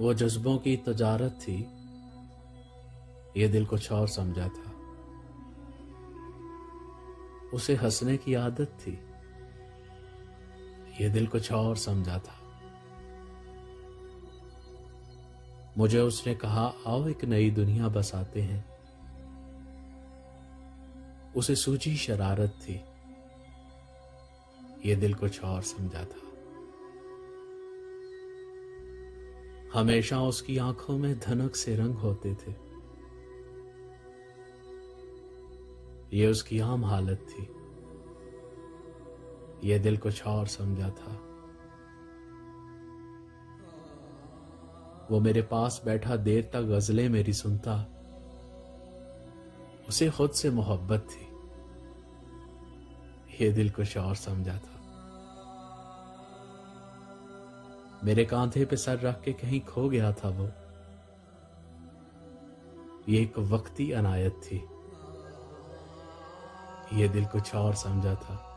वो जज्बों की तजारत थी, ये दिल कुछ और समझा था। उसे हंसने की आदत थी, ये दिल कुछ और समझा था। मुझे उसने कहा आओ एक नई दुनिया बसाते हैं, उसे सूझी शरारत थी, ये दिल कुछ और समझा था। हमेशा उसकी आंखों में धनक से रंग होते थे, ये उसकी आम हालत थी, ये दिल कुछ और समझा था। वो मेरे पास बैठा देर तक गजलें मेरी सुनता, उसे खुद से मोहब्बत थी, ये दिल कुछ और समझा था। मेरे कांधे पे सर रख के कहीं खो गया था वो, ये एक वक्ती अनायत थी, ये दिल कुछ और समझा था।